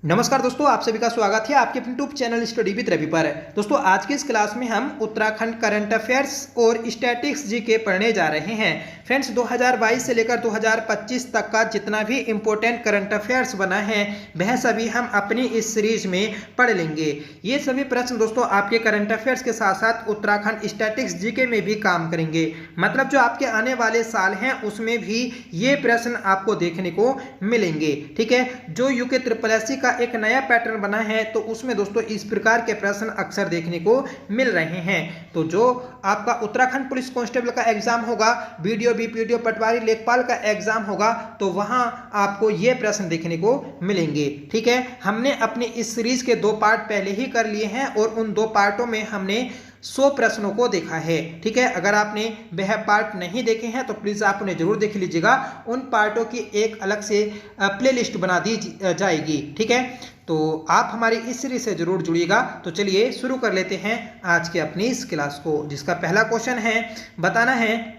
नमस्कार दोस्तों, आप सभी का स्वागत है आपके अपने YouTube channel study with Ravi पर। दोस्तों, आज की इस क्लास में हम उत्तराखंड करंट अफेयर्स और स्टैटिक्स जीके पढ़ने जा रहे हैं। फ्रेंड्स, 2022 से लेकर 2025 तक का जितना भी इम्पोर्टेंट करंट अफेयर्स बना है वह सभी हम अपनी इस सीरीज में पढ़ लेंगे। ये सभी प्रश्न दोस्तों आपके करंट अफेयर्स के साथ साथ उत्तराखंड स्टैटिक्स जीके में भी काम करेंगे। मतलब जो आपके आने वाले साल हैं उसमें भी ये प्रश्न आपको देखने को मिलेंगे। ठीक है, जो यूके SSS का एक नया पैटर्न बना है तो उसमें दोस्तों इस प्रकार के प्रश्न अक्सर देखने को मिल रहे हैं। तो जो आपका उत्तराखंड पुलिस कांस्टेबल का एग्जाम होगा, बीडीओ बीपीडीओ पटवारी लेखपाल का एग्जाम होगा, तो वहां आपको ये प्रश्न देखने को मिलेंगे। ठीक है, हमने अपनी इस सीरीज के 2 पार्ट पहले ही कर लिए हैं और उन 2 पार्टों में हमने 100 प्रश्नों को देखा है। ठीक है, अगर आपने वह पार्ट नहीं देखे हैं तो प्लीज आप उन्हें जरूर देख लीजिएगा। उन पार्टों की एक अलग से प्लेलिस्ट बना दी जाएगी। ठीक है, तो आप हमारी इस सीरीज से जरूर जुड़िएगा। तो चलिए शुरू कर लेते हैं आज के अपनी इस क्लास को, जिसका पहला क्वेश्चन है, बताना है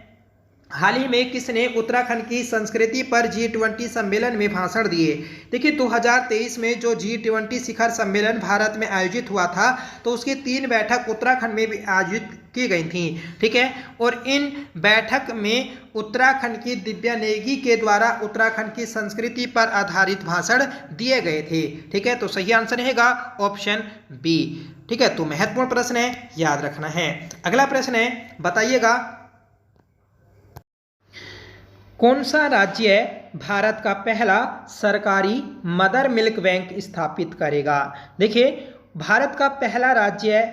हाल ही में किसने उत्तराखंड की संस्कृति पर G20 सम्मेलन में भाषण दिए। देखिए, 2023 में जो G20 शिखर सम्मेलन भारत में आयोजित हुआ था तो उसकी 3 बैठक उत्तराखंड में भी आयोजित की गई थी। ठीक है, और इन बैठक में उत्तराखंड की दिव्या नेगी के द्वारा उत्तराखंड की संस्कृति पर आधारित भाषण दिए गए थे। ठीक है, तो सही आंसर रहेगा ऑप्शन बी। ठीक है, तो महत्वपूर्ण प्रश्न है, याद रखना है। अगला प्रश्न है, बताइएगा कौन सा राज्य भारत का पहला सरकारी मदर मिल्क बैंक स्थापित करेगा। देखिए, भारत का पहला राज्य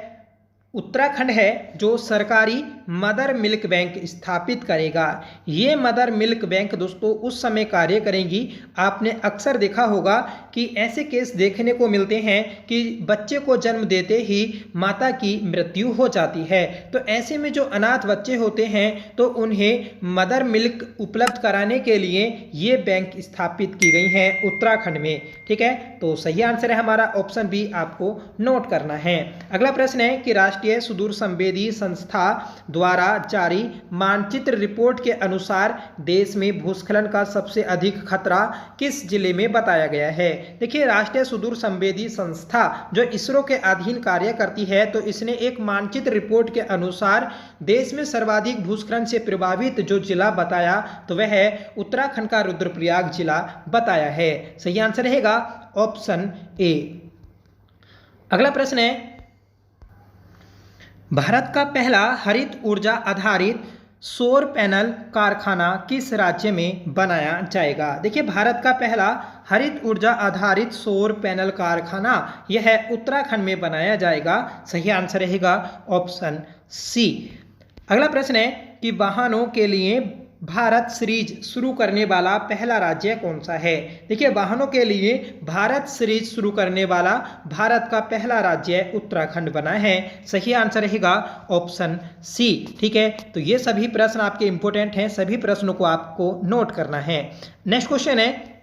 उत्तराखंड है जो सरकारी मदर मिल्क बैंक स्थापित करेगा। ये मदर मिल्क बैंक दोस्तों उस समय कार्य करेंगी, आपने अक्सर देखा होगा कि ऐसे केस देखने को मिलते हैं कि बच्चे को जन्म देते ही माता की मृत्यु हो जाती है। तो ऐसे में जो अनाथ बच्चे होते हैं तो उन्हें मदर मिल्क उपलब्ध कराने के लिए ये बैंक स्थापित की गई हैं उत्तराखंड में। ठीक है, तो सही आंसर है हमारा ऑप्शन बी, आपको नोट करना है। अगला प्रश्न है कि राष्ट्रीय सुदूर संवेदी संस्था द्वारा जारी मानचित्र रिपोर्ट के अनुसार देश में भूस्खलन का सबसे अधिक खतरा किस जिले में बताया गया है। देखिए, राष्ट्रीय सुदूर संवेदी संस्था जो इसरो के अधीन कार्य करती है तो इसने एक मानचित्र रिपोर्ट के अनुसार देश में सर्वाधिक भूस्खलन से प्रभावित जो जिला बताया तो वह है उत्तराखंड का रुद्रप्रयाग जिला बताया है। सही आंसर रहेगा ऑप्शन ए। अगला प्रश्न है, भारत का पहला हरित ऊर्जा आधारित सौर पैनल कारखाना किस राज्य में बनाया जाएगा। देखिए, भारत का पहला हरित ऊर्जा आधारित सौर पैनल कारखाना यह उत्तराखंड में बनाया जाएगा। सही आंसर रहेगा ऑप्शन सी। अगला प्रश्न है कि वाहनों के लिए भारत सीरीज शुरू करने वाला पहला राज्य कौन सा है। देखिए, वाहनों के लिए भारत सीरीज शुरू करने वाला भारत का पहला राज्य उत्तराखंड बना है। सही आंसर रहेगा ऑप्शन सी। ठीक है, तो ये सभी प्रश्न आपके इंपॉर्टेंट हैं, सभी प्रश्नों को आपको नोट करना है। नेक्स्ट क्वेश्चन है,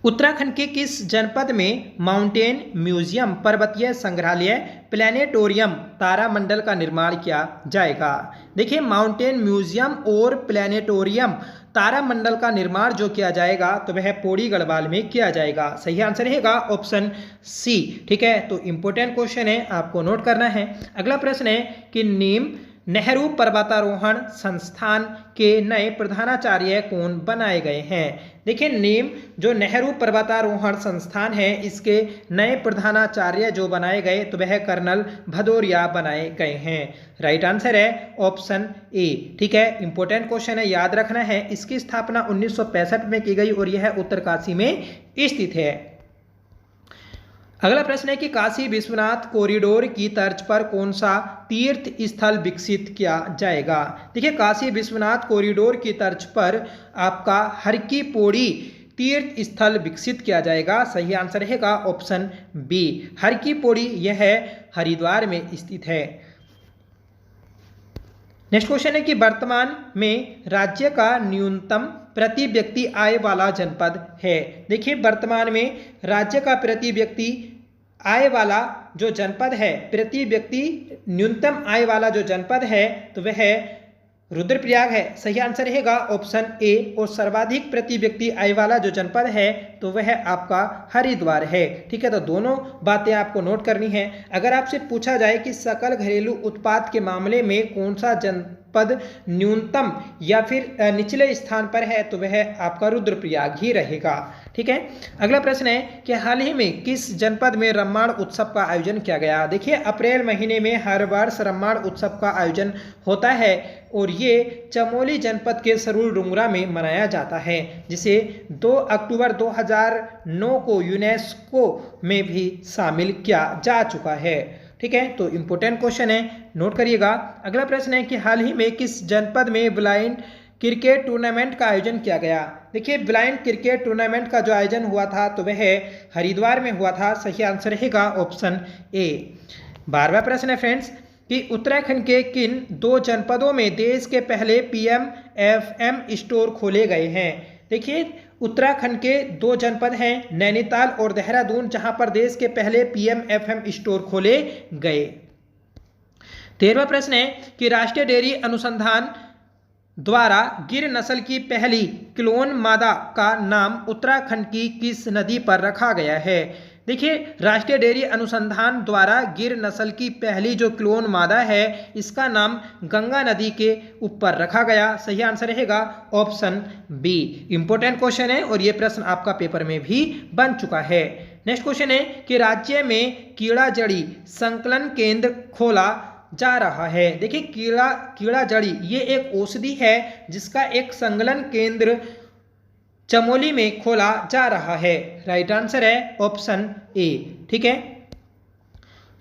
उत्तराखंड के किस जनपद में माउंटेन म्यूजियम पर्वतीय संग्रहालय प्लैनेटोरियम तारामंडल का निर्माण किया जाएगा। देखिए, माउंटेन म्यूजियम और प्लैनेटोरियम तारामंडल का निर्माण जो किया जाएगा तो वह पौड़ी गढ़वाल में किया जाएगा। सही आंसर रहेगा ऑप्शन सी। ठीक है, तो इंपॉर्टेंट क्वेश्चन है, आपको नोट करना है। अगला प्रश्न है कि नीम नेहरू पर्वतारोहण संस्थान के नए प्रधानाचार्य कौन बनाए गए हैं। देखिए, नीम जो नेहरू पर्वतारोहण संस्थान है इसके नए प्रधानाचार्य जो बनाए गए तो वह कर्नल भदौरिया बनाए गए हैं। राइट आंसर है ऑप्शन ए। ठीक है, इंपॉर्टेंट क्वेश्चन है, याद रखना है। इसकी स्थापना 1965 में की गई और यह उत्तरकाशी में स्थित है। अगला प्रश्न है कि काशी विश्वनाथ कॉरिडोर की तर्ज पर कौन सा तीर्थ स्थल विकसित किया जाएगा। देखिए, काशी विश्वनाथ कॉरिडोर की तर्ज पर आपका हर की पौड़ी तीर्थ स्थल विकसित किया जाएगा। सही आंसर रहेगा ऑप्शन बी, हर की पौड़ी यह हरिद्वार में स्थित है। नेक्स्ट क्वेश्चन है कि वर्तमान में राज्य का न्यूनतम प्रति व्यक्ति आय वाला जनपद है। देखिए, वर्तमान में राज्य का प्रति व्यक्ति आय वाला जो जनपद है, प्रति व्यक्ति न्यूनतम आय वाला जो जनपद है तो वह रुद्रप्रयाग है। सही आंसर रहेगा ऑप्शन ए। और सर्वाधिक प्रति व्यक्ति आय वाला जो जनपद है तो वह आपका हरिद्वार है। ठीक है, तो दोनों बातें आपको नोट करनी है। अगर आपसे पूछा जाए कि सकल घरेलू उत्पाद के मामले में कौन सा जनपद न्यूनतम या फिर निचले स्थान पर है तो वह आपका रुद्रप्रयाग ही रहेगा। ठीक है, अगला प्रश्न है कि हाल ही में किस जनपद में रम्माण उत्सव का आयोजन किया गया। देखिए, अप्रैल महीने में हर वर्ष रम्माण उत्सव का आयोजन होता है और ये चमोली जनपद के सरूल डुंगरा में मनाया जाता है, जिसे 2 अक्टूबर 2009 को यूनेस्को में भी शामिल किया जा चुका है। ठीक है, तो इम्पोर्टेंट क्वेश्चन है, नोट करिएगा। अगला प्रश्न है कि हाल ही में किस जनपद में ब्लाइंड क्रिकेट टूर्नामेंट का आयोजन किया गया। देखिए, ब्लाइंड क्रिकेट टूर्नामेंट का जो आयोजन हुआ था तो वह हरिद्वार में हुआ था। सही आंसर रहेगा ऑप्शन ए। 12वां प्रश्न है फ्रेंड्स कि उत्तराखंड के किन 2 जनपदों में देश के पहले PM/FM स्टोर खोले गए हैं। देखिए, उत्तराखंड के 2 जनपद हैं नैनीताल और देहरादून, जहां पर देश के पहले PM/FM स्टोर खोले गए। 13वां प्रश्न है कि राष्ट्रीय डेयरी अनुसंधान द्वारा गिर नस्ल की पहली क्लोन मादा का नाम उत्तराखंड की किस नदी पर रखा गया है। देखिए, राष्ट्रीय डेयरी अनुसंधान द्वारा गिर नस्ल की पहली जो क्लोन मादा है इसका नाम गंगा नदी के ऊपर रखा गया। सही आंसर रहेगा ऑप्शन बी। इंपॉर्टेंट क्वेश्चन है और ये प्रश्न आपका पेपर में भी बन चुका है। नेक्स्ट क्वेश्चन है कि राज्य में कीड़ा जड़ी संकलन केंद्र खोला जा रहा है। देखिए, कीड़ा जड़ी ये एक औषधि है जिसका एक संकलन केंद्र चमोली में खोला जा रहा है। राइट आंसर है ऑप्शन ए। ठीक है,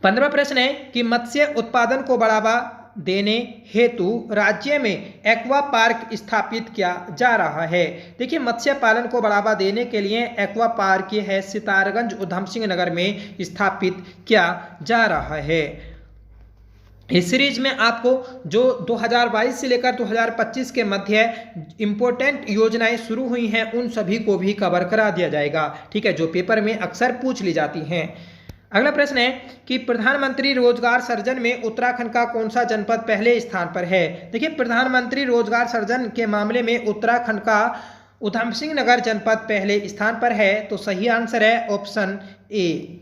15वां प्रश्न है कि मत्स्य उत्पादन को बढ़ावा देने हेतु राज्य में एक्वा पार्क स्थापित किया जा रहा है। देखिए, मत्स्य पालन को बढ़ावा देने के लिए एक्वा पार्क ये है सितारगंज उधम सिंह नगर में स्थापित किया जा रहा है। इस सीरीज में आपको जो 2022 से लेकर 2025 के मध्य इंपॉर्टेंट योजनाएं शुरू हुई हैं उन सभी को भी कवर करा दिया जाएगा। ठीक है, जो पेपर में अक्सर पूछ ली जाती हैं। अगला प्रश्न है कि प्रधानमंत्री रोजगार सृजन में उत्तराखंड का कौन सा जनपद पहले स्थान पर है। देखिए, प्रधानमंत्री रोजगार सृजन के मामले में उत्तराखंड का उधम सिंह नगर जनपद पहले स्थान पर है। तो सही आंसर है ऑप्शन ए।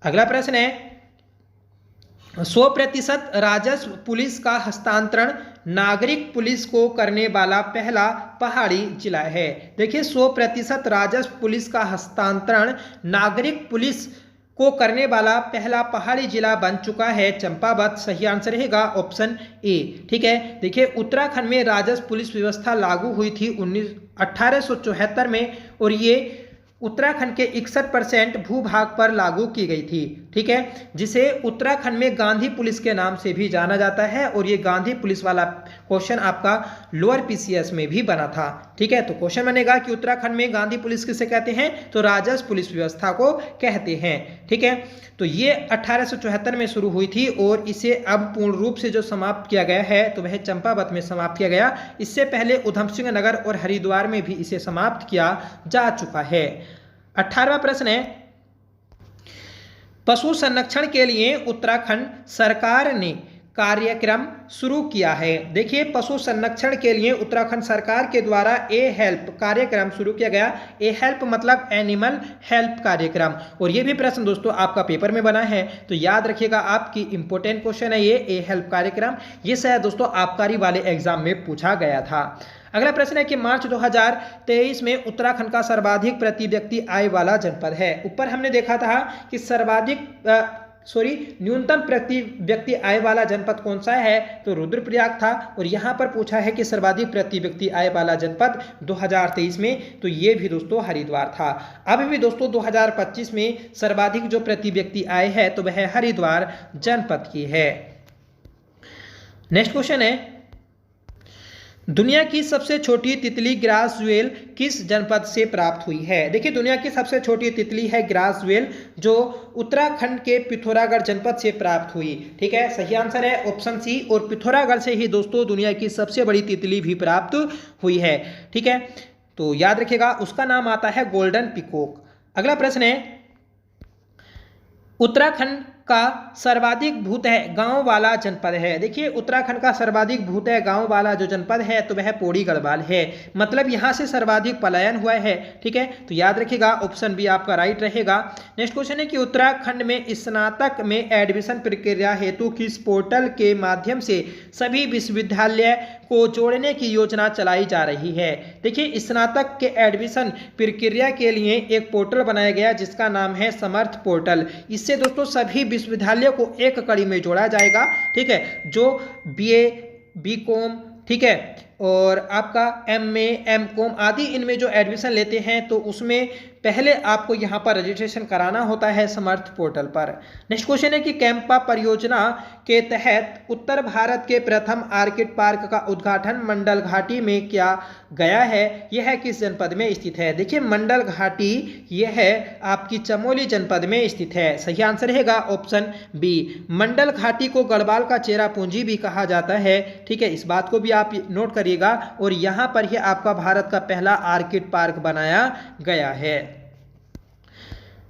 अगला प्रश्न है 100% राजस्व पुलिस का हस्तांतरण नागरिक पुलिस को करने वाला पहला पहाड़ी जिला है। देखिए, 100% राजस्व पुलिस का हस्तांतरण नागरिक पुलिस को करने वाला पहला पहाड़ी जिला बन चुका है चंपावत। सही आंसर रहेगा ऑप्शन ए। ठीक है, देखिए, उत्तराखंड में राजस्व पुलिस व्यवस्था लागू हुई थी 1874 में और ये उत्तराखंड के 61% भूभाग पर लागू की गई थी। ठीक है, जिसे उत्तराखंड में गांधी पुलिस के नाम से भी जाना जाता है और ये गांधी पुलिस वाला क्वेश्चन आपका लोअर PCS में भी बना था। ठीक है, तो क्वेश्चन बनेगा कि उत्तराखंड में गांधी पुलिस किसे कहते हैं तो राजस्व पुलिस व्यवस्था को कहते हैं। ठीक है, तो ये 1874 में शुरू हुई थी और इसे अब पूर्ण रूप से जो समाप्त किया गया है तो वह चंपावत में समाप्त किया गया। इससे पहले उधम सिंह नगर और हरिद्वार में भी इसे समाप्त किया जा चुका है। 18वां प्रश्न है पशु संरक्षण के लिए उत्तराखंड सरकार ने कार्यक्रम शुरू किया है। देखिए, पशु संरक्षण के लिए उत्तराखंड सरकार के द्वारा ए हेल्प कार्यक्रम शुरू किया गया। ए हेल्प मतलब एनिमल हेल्प कार्यक्रम। और ये भी प्रश्न दोस्तों आपका पेपर में बना है, तो याद रखिएगा, आपकी इंपॉर्टेंट क्वेश्चन है ये ए हेल्प कार्यक्रम। ये शायद दोस्तों आबकारी वाले एग्जाम में पूछा गया था। अगला प्रश्न है कि मार्च 2023 में उत्तराखंड का सर्वाधिक प्रति व्यक्ति आय वाला जनपद है। ऊपर हमने देखा था कि न्यूनतम प्रति व्यक्ति आय वाला जनपद कौन सा है तो रुद्रप्रयाग था। और यहाँ पर पूछा है कि सर्वाधिक प्रति व्यक्ति आय वाला जनपद 2023 में, तो ये भी दोस्तों हरिद्वार था। अब भी दोस्तों 2025 में सर्वाधिक जो प्रति व्यक्ति आय है तो वह हरिद्वार जनपद की है। नेक्स्ट क्वेश्चन है दुनिया की सबसे छोटी तितली ग्रास ज्वेल किस जनपद से प्राप्त हुई है। देखिए, दुनिया की सबसे छोटी तितली है ग्रास ज्वेल जो उत्तराखंड के पिथौरागढ़ जनपद से प्राप्त हुई। ठीक है, सही आंसर है ऑप्शन सी। और पिथौरागढ़ से ही दोस्तों दुनिया की सबसे बड़ी तितली भी प्राप्त हुई है। ठीक है, तो याद रखिएगा उसका नाम आता है गोल्डन पिकॉक। अगला प्रश्न है उत्तराखंड का सर्वाधिक भूतः गांव वाला जनपद है। देखिए उत्तराखंड का सर्वाधिक भूतः गांव वाला जो जनपद है तो वह पौड़ी गढ़वाल है, मतलब यहां से सर्वाधिक पलायन हुआ है। ठीक है, तो याद रखिएगा ऑप्शन बी आपका राइट रहेगा। नेक्स्ट क्वेश्चन है कि उत्तराखंड में स्नातक में एडमिशन प्रक्रिया हेतु किस पोर्टल के माध्यम से सभी विश्वविद्यालय को जोड़ने की योजना चलाई जा रही है। देखिए स्नातक के एडमिशन प्रक्रिया के लिए एक पोर्टल बनाया गया जिसका नाम है समर्थ पोर्टल। इससे दोस्तों सभी विश्वविद्यालयों को एक कड़ी में जोड़ा जाएगा। ठीक है, जो बीए, बीकॉम, ठीक है, और आपका एमए, एमकॉम आदि इनमें जो एडमिशन लेते हैं तो उसमें पहले आपको यहाँ पर रजिस्ट्रेशन कराना होता है समर्थ पोर्टल पर। नेक्स्ट क्वेश्चन है कि कैंपा परियोजना के तहत उत्तर भारत के प्रथम आर्किड पार्क का उद्घाटन मंडल घाटी में किया गया है। यह किस जनपद में स्थित है। देखिए मंडल घाटी यह है आपकी चमोली जनपद में स्थित है। सही आंसर रहेगा ऑप्शन बी। मंडल घाटी को गढ़वाल का चेरापूंजी भी कहा जाता है। ठीक है, इस बात को भी आप नोट करिएगा। और यहां पर ही आपका भारत का पहला आर्किड पार्क बनाया गया है।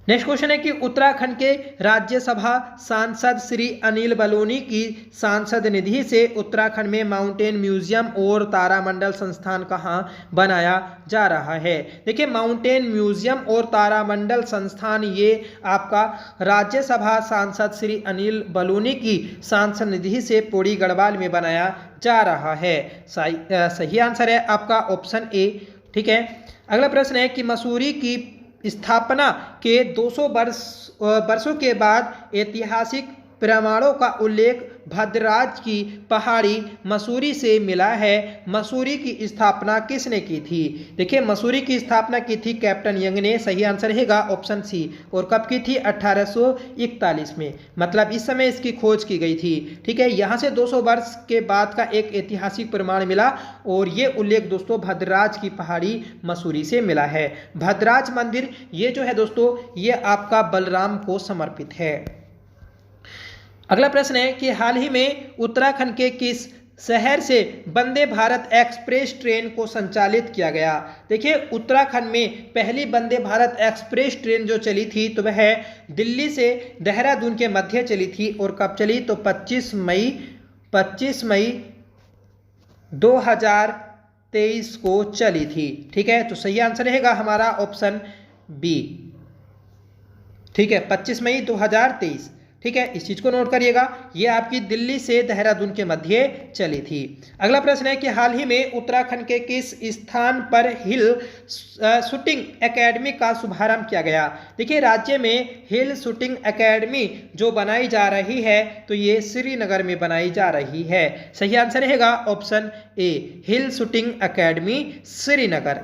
नेक्स्ट क्वेश्चन है कि उत्तराखंड के राज्यसभा सांसद श्री अनिल बलूनी की सांसद निधि से उत्तराखंड में माउंटेन म्यूजियम और तारामंडल संस्थान कहाँ बनाया जा रहा है। देखिए माउंटेन म्यूजियम और तारामंडल संस्थान ये आपका राज्यसभा सांसद श्री अनिल बलूनी की सांसद निधि से पौड़ी गढ़वाल में बनाया जा रहा है। सही आंसर है आपका ऑप्शन ए। ठीक है, अगला प्रश्न है कि मसूरी की स्थापना के 200 वर्षों के बाद ऐतिहासिक प्रमाणों का उल्लेख भद्रराज की पहाड़ी मसूरी से मिला है। मसूरी की स्थापना किसने की थी। देखिए मसूरी की स्थापना की थी कैप्टन यंग ने। सही आंसर रहेगा ऑप्शन सी। और कब की थी 1841 में, मतलब इस समय इसकी खोज की गई थी। ठीक है, यहाँ से 200 वर्ष के बाद का एक ऐतिहासिक प्रमाण मिला और ये उल्लेख दोस्तों भद्रराज की पहाड़ी मसूरी से मिला है। भद्रराज मंदिर ये जो है दोस्तों ये आपका बलराम को समर्पित है। अगला प्रश्न है कि हाल ही में उत्तराखंड के किस शहर से वंदे भारत एक्सप्रेस ट्रेन को संचालित किया गया। देखिए उत्तराखंड में पहली वंदे भारत एक्सप्रेस ट्रेन जो चली थी तो वह दिल्ली से देहरादून के मध्य चली थी। और कब चली तो 25 मई 2023 को चली थी। ठीक है, तो सही आंसर रहेगा हमारा ऑप्शन बी। ठीक है, 25 मई 2023। ठीक है, इस चीज को नोट करिएगा, ये आपकी दिल्ली से देहरादून के मध्य चली थी। अगला प्रश्न है कि हाल ही में उत्तराखंड के किस स्थान पर हिल शूटिंग एकेडमी का शुभारंभ किया गया। देखिए राज्य में हिल शूटिंग एकेडमी जो बनाई जा रही है तो ये श्रीनगर में बनाई जा रही है। सही आंसर रहेगा option A, hill shooting academy Srinagar.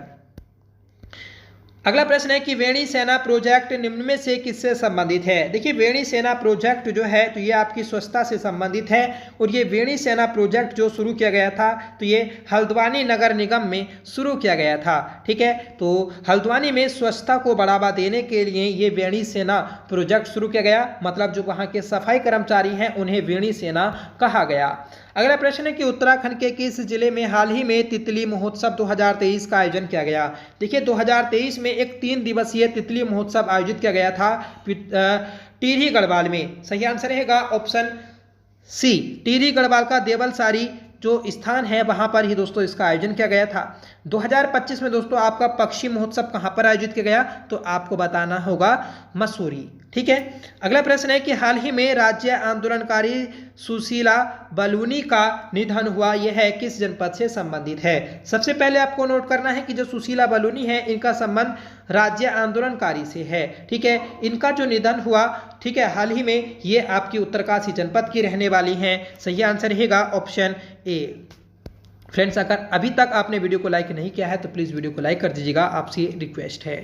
अगला प्रश्न है कि वेणी सेना प्रोजेक्ट निम्न में से किससे संबंधित है। देखिए वेणी सेना प्रोजेक्ट जो है तो ये आपकी स्वच्छता से संबंधित है। और ये वेणी सेना प्रोजेक्ट जो शुरू किया गया था तो ये हल्द्वानी नगर निगम में शुरू किया गया था। ठीक है, तो हल्द्वानी में स्वच्छता को बढ़ावा देने के लिए ये वेणी सेना प्रोजेक्ट शुरू किया गया, मतलब जो वहाँ के सफाई कर्मचारी हैं उन्हें वेणी सेना कहा गया। अगला प्रश्न है कि उत्तराखंड के किस जिले में हाल ही में तितली महोत्सव 2023 का आयोजन किया गया। देखिए 2023 में एक 3 दिवसीय तितली महोत्सव आयोजित किया गया था टिहरी गढ़वाल में। सही आंसर रहेगा ऑप्शन सी, टिहरी गढ़वाल का देवलसारी जो स्थान है वहां पर ही दोस्तों इसका आयोजन किया गया था। 2025 में दोस्तों आपका पक्षी महोत्सव कहां पर आयोजित किया गया तो आपको बताना होगा मसूरी। ठीक है, अगला प्रश्न है कि हाल ही में राज्य आंदोलनकारी सुशीला बलूनी का निधन हुआ, यह है किस जनपद से संबंधित है। सबसे पहले आपको नोट करना है कि जो सुशीला बलूनी है इनका संबंध राज्य आंदोलनकारी से है। ठीक है, इनका जो निधन हुआ ठीक है हाल ही में, ये आपकी उत्तरकाशी जनपद की रहने वाली हैं। सही आंसर रहेगा ऑप्शन ए। फ्रेंड्स अगर अभी तक आपने वीडियो को लाइक नहीं किया है तो प्लीज़ वीडियो को लाइक कर दीजिएगा, आपसे रिक्वेस्ट है।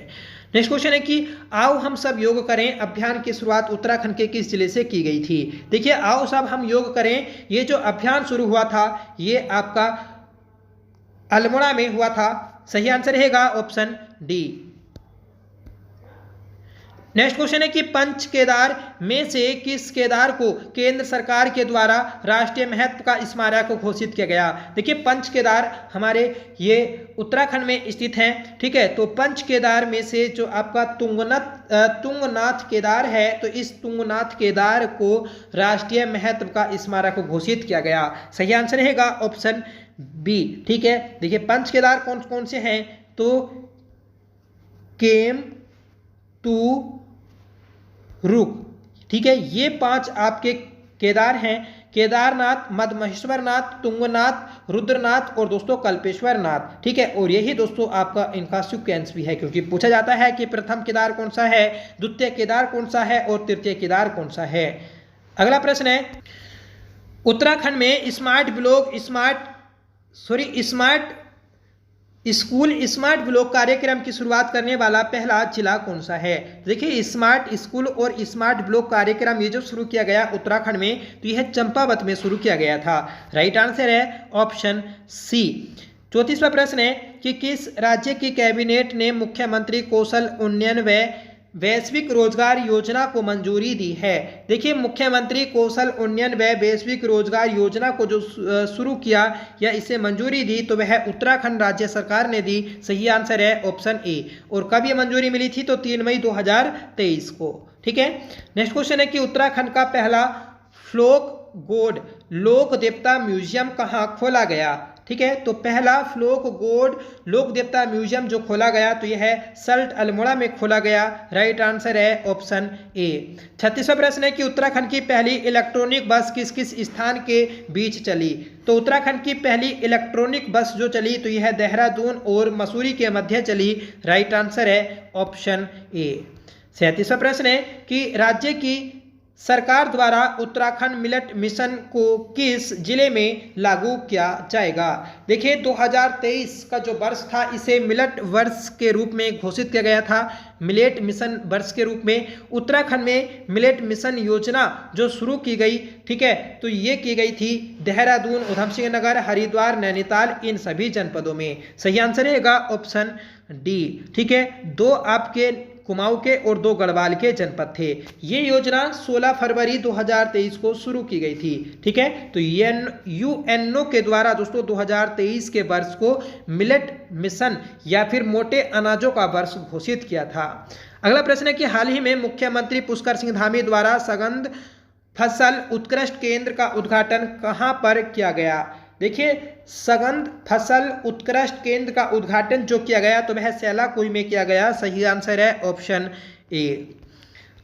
नेक्स्ट क्वेश्चन है कि आओ हम सब योग करें अभियान की शुरुआत उत्तराखंड के किस जिले से की गई थी। देखिए आओ सब हम योग करें ये जो अभियान शुरू हुआ था ये आपका अल्मोड़ा में हुआ था। सही आंसर रहेगा ऑप्शन डी। नेक्स्ट क्वेश्चन है कि पंच केदार में से किस केदार को केंद्र सरकार के द्वारा राष्ट्रीय महत्व का स्मारक घोषित किया गया। देखिए पंच केदार हमारे ये उत्तराखंड में स्थित हैं, ठीक है। तो पंच केदार में से जो आपका तुंगनाथ केदार है, तो इस तुंगनाथ केदार को राष्ट्रीय महत्व का स्मारक घोषित किया गया। सही आंसर रहेगा ऑप्शन बी, ठीक है। देखिए पंच केदार कौन कौन से हैं, तो केम, तू, रुक, ठीक है, ये 5 आपके केदार हैं। केदारनाथ, मदमहेश्वरनाथ, तुंगनाथ, रुद्रनाथ और दोस्तों कल्पेश्वर नाथ, ठीक है। और यही दोस्तों आपका इनका सीक्वेंस भी है, क्योंकि पूछा जाता है कि प्रथम केदार कौन सा है, द्वितीय केदार कौन सा है और तृतीय केदार कौन सा है। अगला प्रश्न है, उत्तराखंड में स्मार्ट ब्लॉक कार्यक्रम की शुरुआत करने वाला पहला जिला कौन सा है। देखिए स्मार्ट स्कूल और स्मार्ट ब्लॉक कार्यक्रम ये जो शुरू किया गया उत्तराखंड में, तो यह चंपावत में शुरू किया गया था। राइट आंसर है ऑप्शन सी। 34वां प्रश्न है कि किस राज्य की कैबिनेट ने मुख्यमंत्री कौशल उन्नयन व वैश्विक रोजगार योजना को मंजूरी दी है। देखिए मुख्यमंत्री कौशल उन्नयन व वैश्विक रोजगार योजना को जो शुरू किया या इसे मंजूरी दी, तो वह उत्तराखंड राज्य सरकार ने दी। सही आंसर है ऑप्शन ए। और कब ये मंजूरी मिली थी, तो 3 मई 2023 को, ठीक है। नेक्स्ट क्वेश्चन है कि उत्तराखंड का पहला फ्लोक गॉड लोक देवता म्यूजियम कहाँ खोला गया। ठीक है, तो पहला फ्लोक गॉड लोक देवता म्यूजियम जो खोला गया, तो यह है सल्ट अल्मोड़ा में खोला गया। राइट आंसर है ऑप्शन ए। 36वां प्रश्न है कि उत्तराखंड की पहली इलेक्ट्रॉनिक बस किस किस स्थान के बीच चली। तो उत्तराखंड की पहली इलेक्ट्रॉनिक बस जो चली, तो यह देहरादून और मसूरी के मध्य चली। राइट आंसर है ऑप्शन ए। 37वां प्रश्न है कि राज्य की सरकार द्वारा उत्तराखंड मिलेट मिशन को किस जिले में लागू किया जाएगा। देखिए 2023 का जो वर्ष था, इसे मिलेट वर्ष के रूप में घोषित किया गया था, मिलेट मिशन वर्ष के रूप में। उत्तराखंड में मिलेट मिशन योजना जो शुरू की गई, ठीक है, तो ये की गई थी देहरादून, उधमसिंह नगर, हरिद्वार, नैनीताल, इन सभी जनपदों में। सही आंसर रहेगा ऑप्शन डी, ठीक है। 2 आपके कुमाऊं के और 2 गढ़वाल के जनपद थे। ये योजना 16 फरवरी 2023 को शुरू की गई थी, ठीक है। तो यूएनओ के द्वारा दोस्तों 2023 के वर्ष को मिलेट मिशन या फिर मोटे अनाजों का वर्ष घोषित किया था। अगला प्रश्न है कि हाल ही में मुख्यमंत्री पुष्कर सिंह धामी द्वारा सघन फसल उत्कृष्ट केंद्र का उद्घाटन कहां पर किया गया। देखिए सघन फसल उत्कृष्ट केंद्र का उद्घाटन जो किया गया, तो वह सेलाकुई में किया गया। सही आंसर है ऑप्शन ए।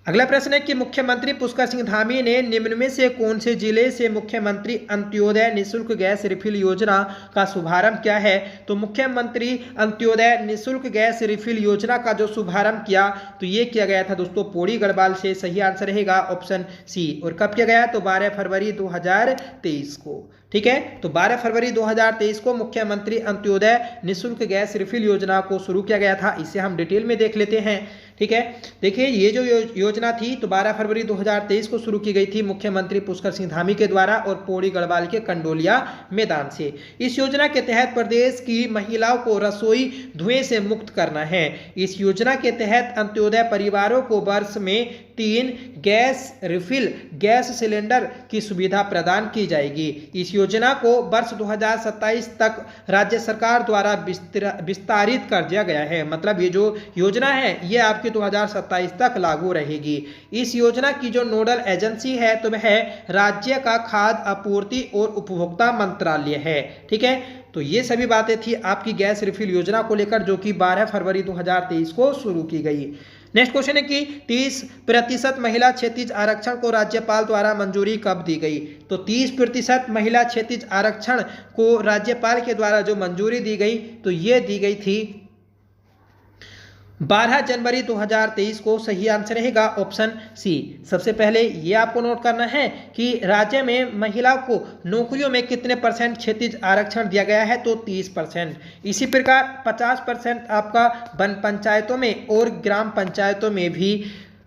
अगला प्रश्न है कि मुख्यमंत्री पुष्कर सिंह धामी ने निम्न में से कौन से जिले से मुख्यमंत्री अंत्योदय निःशुल्क गैस रिफिल योजना का शुभारंभ किया है। तो मुख्यमंत्री अंत्योदय निःशुल्क गैस रिफिल योजना का जो शुभारंभ किया, तो ये किया गया था दोस्तों पौड़ी गढ़वाल से। सही आंसर रहेगा ऑप्शन सी। और कब किया गया, तो 12 फरवरी 2023 को, ठीक है। तो 12 फरवरी 2023 को मुख्यमंत्री अंत्योदय निःशुल्क गैस रिफिल योजना को शुरू किया गया था। इसे हम डिटेल में देख लेते हैं, ठीक है। देखिए ये जो योजना थी, तो 12 फरवरी 2023 को शुरू की गई थी मुख्यमंत्री पुष्कर सिंह धामी के द्वारा और पौड़ी गढ़वाल के कंडोलिया मैदान से। इस योजना के तहत प्रदेश की महिलाओं को रसोई धुएं से मुक्त करना है। इस योजना के तहत अंत्योदय परिवारों को वर्ष में 3 गैस रिफिल गैस सिलेंडर की सुविधा प्रदान की जाएगी। इस योजना को वर्ष 2027 तक राज्य सरकार द्वारा विस्तारित कर दिया गया है। मतलब ये जो योजना है, ये आपकी 2027 तक लागू रहेगी। इस योजना की जो नोडल एजेंसी है, तो वह राज्य का खाद्य आपूर्ति और उपभोक्ता मंत्रालय है, ठीक है। तो ये सभी बातें थी आपकी गैस रिफिल योजना को लेकर, जो कि 12 फरवरी 2023 को शुरू की गई। नेक्स्ट क्वेश्चन है कि 30% महिला क्षैतिज आरक्षण को राज्यपाल द्वारा मंजूरी कब दी गई। तो 30% महिला क्षैतिज आरक्षण को राज्यपाल के द्वारा जो मंजूरी दी गई, तो ये दी गई थी 12 जनवरी 2023 को। सही आंसर रहेगा ऑप्शन सी। सबसे पहले ये आपको नोट करना है कि राज्य में महिलाओं को नौकरियों में कितने % क्षैतिज आरक्षण दिया गया है, तो 30%। इसी प्रकार 50% आपका वन पंचायतों में और ग्राम पंचायतों में भी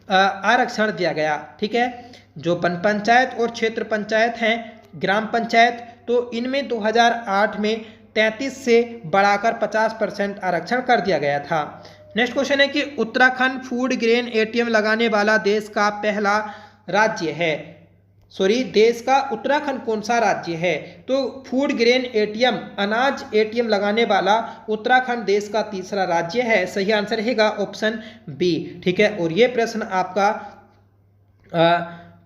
आरक्षण दिया गया, ठीक है। जो वन पंचायत और क्षेत्र पंचायत हैं, ग्राम पंचायत, तो इनमें 2008 में 33 से बढ़ाकर 50% आरक्षण कर दिया गया था। नेक्स्ट क्वेश्चन है कि उत्तराखंड फूड ग्रेन एटीएम लगाने वाला देश का पहला राज्य है। देश का उत्तराखंड कौन सा राज्य है? तो फूड ग्रेन एटीएम, अनाज एटीएम लगाने वाला उत्तराखंड देश का तीसरा राज्य है। सही आंसर रहेगा ऑप्शन बी। ठीक है, और ये प्रश्न आपका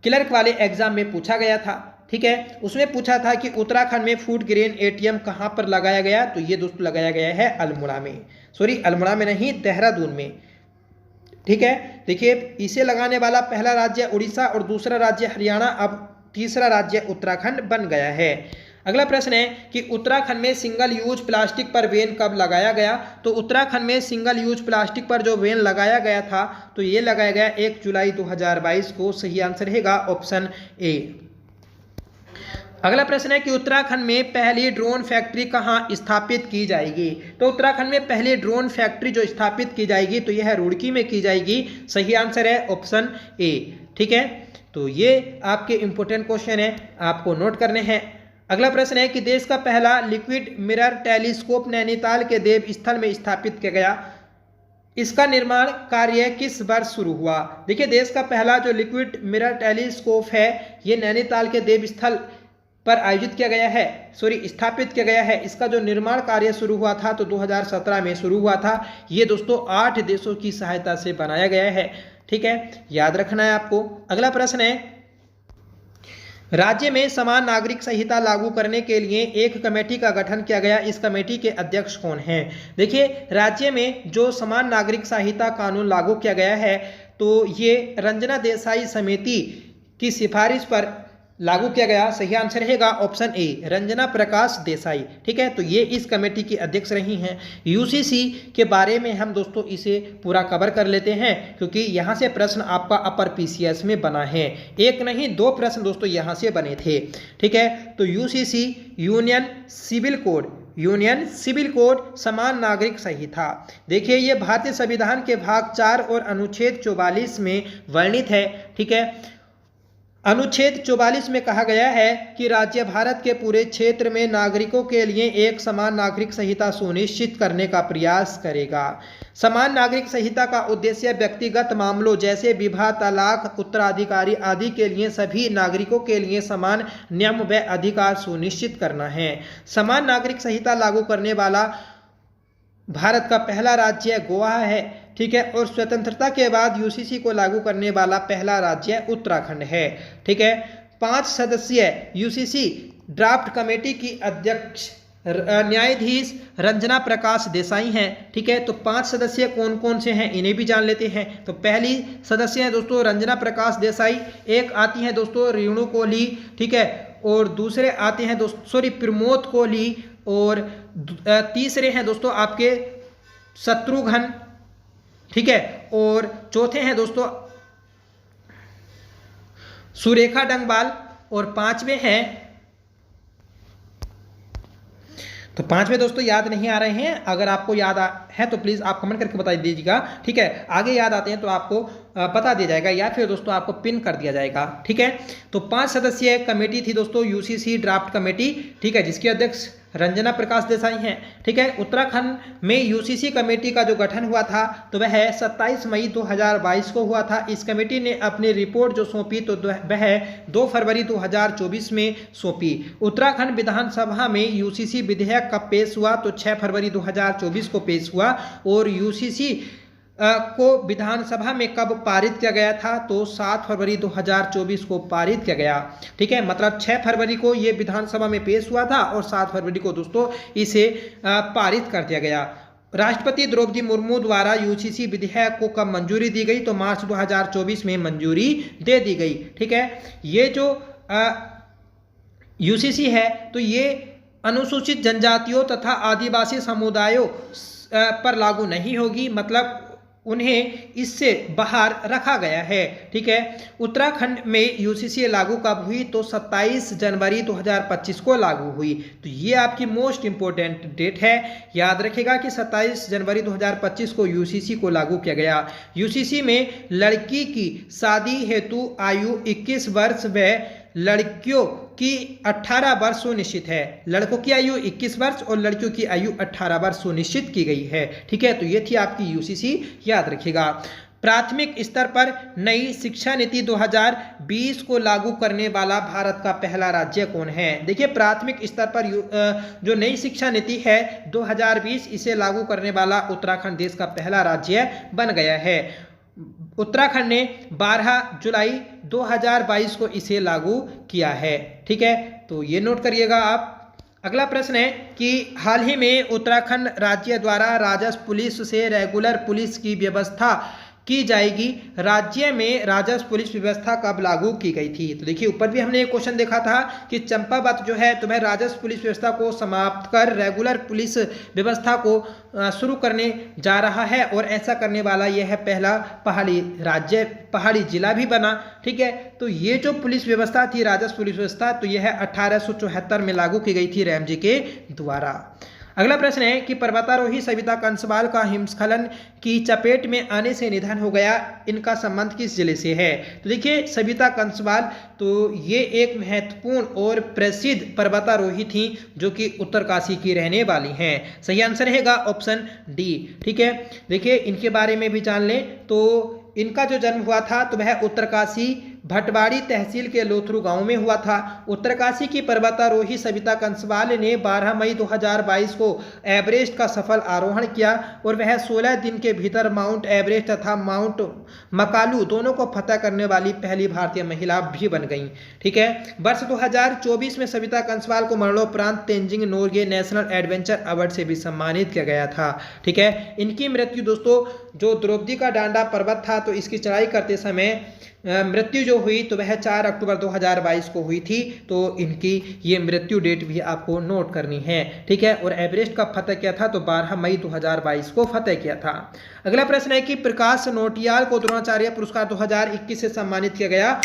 क्लर्क वाले एग्जाम में पूछा गया था। ठीक है, उसमें पूछा था कि उत्तराखंड में फूड ग्रेन एटीएम कहाँ पर लगाया गया, तो ये दोस्तों लगाया गया है अल्मोड़ा में। अल्मोड़ा में नहीं, देहरादून में। ठीक है, देखिए इसे लगाने वाला पहला राज्य उड़ीसा और दूसरा राज्य हरियाणा, अब तीसरा राज्य उत्तराखंड बन गया है। अगला प्रश्न है कि उत्तराखंड में सिंगल यूज प्लास्टिक पर बैन कब लगाया गया? तो उत्तराखंड में सिंगल यूज प्लास्टिक पर जो बैन लगाया गया था, तो ये लगाया गया 1 जुलाई 2022 को। सही आंसर रहेगा ऑप्शन ए। अगला प्रश्न है कि उत्तराखंड में पहली ड्रोन फैक्ट्री कहाँ स्थापित की जाएगी? तो उत्तराखंड में पहली ड्रोन फैक्ट्री जो स्थापित की जाएगी, तो यह रुड़की में की जाएगी। सही आंसर है ऑप्शन ए। ठीक है, तो ये आपके इंपॉर्टेंट क्वेश्चन है, आपको नोट करने हैं। अगला प्रश्न है कि देश का पहला लिक्विड मिरर टेलीस्कोप नैनीताल के देव स्थल में स्थापित किया गया। इसका निर्माण कार्य किस वर्ष शुरू हुआ? देखिए, देश का पहला जो लिक्विड मिरर टेलीस्कोप है, ये नैनीताल के देव स्थल पर आयोजित किया गया है, स्थापित किया गया है। इसका जो निर्माण कार्य शुरू हुआ था, तो 2017 में शुरू हुआ था। ये दोस्तों 8 देशों की सहायता से बनाया गया है। ठीक है, याद रखना है आपको। अगला प्रश्न है, राज्य में समान नागरिक संहिता लागू करने के लिए एक कमेटी का गठन किया गया। इस कमेटी के अध्यक्ष कौन हैं? देखिए, राज्य में जो समान नागरिक संहिता कानून लागू किया गया है, तो ये रंजना देसाई समिति की सिफारिश पर लागू किया गया। सही आंसर रहेगा ऑप्शन ए, रंजना प्रकाश देसाई। ठीक है, तो ये इस कमेटी की अध्यक्ष रही हैं। यूसीसी के बारे में हम दोस्तों इसे पूरा कवर कर लेते हैं, क्योंकि यहाँ से प्रश्न आपका अपर पीसीएस में बना है। एक नहीं, 2 प्रश्न दोस्तों यहाँ से बने थे। ठीक है, तो यूसीसी यूनियन सिविल कोड समान नागरिक संहिता। देखिए, ये भारतीय संविधान के भाग 4 और अनुच्छेद 44 में वर्णित है। ठीक है, अनुच्छेद 44 में कहा गया है कि राज्य भारत के पूरे क्षेत्र में नागरिकों के लिए एक समान नागरिक संहिता सुनिश्चित करने का प्रयास करेगा। समान नागरिक संहिता का उद्देश्य व्यक्तिगत मामलों जैसे विवाह, तलाक, उत्तराधिकारी आदि के लिए सभी नागरिकों के लिए समान नियम व अधिकार सुनिश्चित करना है। समान नागरिक संहिता लागू करने वाला भारत का पहला राज्य गोवा है। ठीक है, और स्वतंत्रता के बाद यूसीसी को लागू करने वाला पहला राज्य उत्तराखंड है। ठीक है, 5 सदस्यीय यूसीसी ड्राफ्ट कमेटी की अध्यक्ष न्यायाधीश रंजना प्रकाश देसाई हैं। ठीक है, तो 5 सदस्य कौन कौन से हैं, इन्हें भी जान लेते हैं। तो पहली सदस्य है दोस्तों रंजना प्रकाश देसाई, एक आती हैं दोस्तों रेणु कोहली। ठीक है, और दूसरे आते हैं दोस्तों प्रमोद कोहली, और तीसरे हैं दोस्तों आपके शत्रुघ्न। ठीक है, और चौथे हैं दोस्तों सुरेखा डंगबाल, और 5वें हैं, तो 5वें दोस्तों याद नहीं आ रहे हैं। अगर आपको याद है तो प्लीज़ आप कमेंट करके बता दीजिएगा। ठीक है, आगे याद आते हैं तो आपको बता दिया जाएगा, या फिर दोस्तों आपको पिन कर दिया जाएगा। ठीक है, तो 5 सदस्यीय कमेटी थी दोस्तों यूसीसी ड्राफ्ट कमेटी। ठीक है, जिसके अध्यक्ष रंजना प्रकाश देसाई हैं। ठीक है, उत्तराखंड में यूसीसी कमेटी का जो गठन हुआ था, तो वह 27 मई 2022 को हुआ था। इस कमेटी ने अपनी रिपोर्ट जो सौंपी, तो वह 2 फरवरी 2024 में सौंपी। उत्तराखंड विधानसभा में यूसीसी विधेयक कब पेश हुआ? तो 6 फरवरी 2024 को पेश हुआ। और यूसीसी को विधानसभा में कब पारित किया गया था? तो 7 फरवरी 2024 को पारित किया गया। ठीक है, मतलब 6 फरवरी को ये विधानसभा में पेश हुआ था और 7 फरवरी को दोस्तों इसे पारित कर दिया गया। राष्ट्रपति द्रौपदी मुर्मू द्वारा यूसीसी विधेयक को कब मंजूरी दी गई? तो मार्च 2024 में मंजूरी दे दी गई। ठीक है, ये जो यूसीसी है, तो ये अनुसूचित जनजातियों तथा आदिवासी समुदायों पर लागू नहीं होगी, मतलब उन्हें इससे बाहर रखा गया है। ठीक है, उत्तराखंड में यूसीसी लागू कब हुई? तो 27 जनवरी 2025 को लागू हुई। तो ये आपकी मोस्ट इंपॉर्टेंट डेट है, याद रखिएगा कि 27 जनवरी 2025 को यूसीसी को लागू किया गया। यूसीसी में लड़की की शादी हेतु आयु 21 वर्ष व लड़कियों की 18 वर्ष सुनिश्चित है। लड़कों की आयु 21 वर्ष और लड़कियों की आयु 18 वर्ष सुनिश्चित की गई है। ठीक है, तो ये थी आपकी यूसीसी, याद रखिएगा। प्राथमिक स्तर पर नई शिक्षा नीति 2020 को लागू करने वाला भारत का पहला राज्य कौन है? देखिए, प्राथमिक स्तर पर जो नई शिक्षा नीति है 2020, इसे लागू करने वाला उत्तराखंड देश का पहला राज्य बन गया है। उत्तराखंड ने 12 जुलाई 2022 को इसे लागू किया है। ठीक है, तो ये नोट करिएगा आप। अगला प्रश्न है कि हाल ही में उत्तराखंड राज्य द्वारा राजस्व पुलिस से रेगुलर पुलिस की व्यवस्था की जाएगी। राज्य में राजस्व पुलिस व्यवस्था कब लागू की गई थी? तो देखिए, ऊपर भी हमने एक क्वेश्चन देखा था कि चंपावत जो है तुम्हें राजस्व पुलिस व्यवस्था को समाप्त कर रेगुलर पुलिस व्यवस्था को शुरू करने जा रहा है, और ऐसा करने वाला यह है पहला पहाड़ी जिला भी बना। ठीक है, तो ये जो पुलिस व्यवस्था थी, राजस्व पुलिस व्यवस्था, तो यह 1874 में लागू की गई थी रैमजी के द्वारा। अगला प्रश्न है कि पर्वतारोही सविता कंसवाल का हिमस्खलन की चपेट में आने से निधन हो गया, इनका संबंध किस जिले से है? तो देखिए, सविता कंसवाल तो ये एक महत्वपूर्ण और प्रसिद्ध पर्वतारोही थी जो कि उत्तरकाशी की रहने वाली हैं। सही आंसर रहेगा ऑप्शन डी। ठीक है, देखिए इनके बारे में भी जान लें तो इनका जो जन्म हुआ था तो वह उत्तरकाशी भटवाड़ी तहसील के लोथरू गांव में हुआ था। उत्तरकाशी की पर्वतारोही सविता कंसवाल ने 12 मई 2022 को एवरेस्ट का सफल आरोहण किया और वह 16 दिन के भीतर माउंट एवरेस्ट तथा माउंट मकालू दोनों को फतह करने वाली पहली भारतीय महिला भी बन गई। ठीक है, वर्ष 2024 में सविता कंसवाल को मरणोपरांत Tenzing Norgay national adventure award से भी सम्मानित किया गया था। ठीक है, इनकी मृत्यु दोस्तों जो द्रौपदी का डांडा पर्वत था तो इसकी चढ़ाई करते समय मृत्यु जो हुई तो वह 4 अक्टूबर 2022 को हुई थी। तो इनकी ये मृत्यु डेट भी आपको नोट करनी है। ठीक है, और एवरेस्ट का फतह किया था तो 12 मई 2022 को फतह किया था। अगला प्रश्न है कि प्रकाश नोटियाल को द्रोणाचार्य पुरस्कार 2021 से सम्मानित किया गया,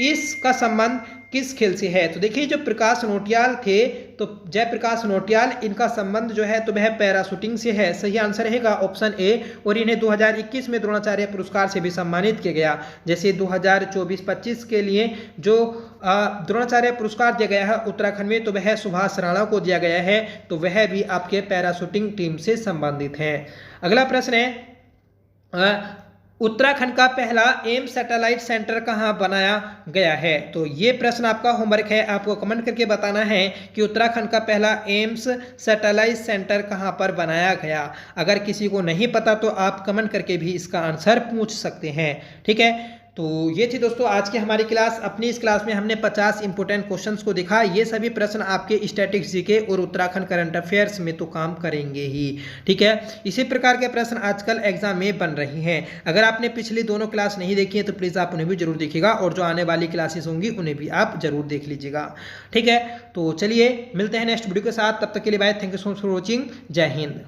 इसका संबंध किस खेल से है? तो देखिए, जो प्रकाश नोटियाल थे तो जयप्रकाश नोटियाल, इनका संबंध जो है तो वह पैराशूटिंग से है। सही आंसर रहेगा ऑप्शन ए। और इन्हें 2021 में द्रोणाचार्य पुरस्कार से भी सम्मानित किया गया। जैसे 2024-25 के लिए जो द्रोणाचार्य पुरस्कार दिया गया है उत्तराखंड में तो वह सुभाष राणा को दिया गया है, तो वह भी आपके पैराशूटिंग टीम से संबंधित है। अगला प्रश्न है उत्तराखंड का पहला एम्स सैटेलाइट सेंटर कहाँ बनाया गया है? तो ये प्रश्न आपका होमवर्क है, आपको कमेंट करके बताना है कि उत्तराखंड का पहला एम्स सैटेलाइट सेंटर कहाँ पर बनाया गया। अगर किसी को नहीं पता तो आप कमेंट करके भी इसका आंसर पूछ सकते हैं। ठीक है, तो ये थी दोस्तों आज की हमारी क्लास। अपनी इस क्लास में हमने 50 इंपोर्टेंट क्वेश्चंस को देखा। ये सभी प्रश्न आपके स्टैटिक्स जीके और उत्तराखंड करंट अफेयर्स में तो काम करेंगे ही। ठीक है, इसी प्रकार के प्रश्न आजकल एग्जाम में बन रही हैं। अगर आपने पिछली दोनों क्लास नहीं देखी है तो प्लीज़ आप उन्हें भी जरूर देखिएगा, और जो आने वाली क्लासेस होंगी उन्हें भी आप जरूर देख लीजिएगा। ठीक है, तो चलिए मिलते हैं नेक्स्ट वीडियो के साथ। तब तक के लिए bye. Thank you so much for watching. जय हिंद।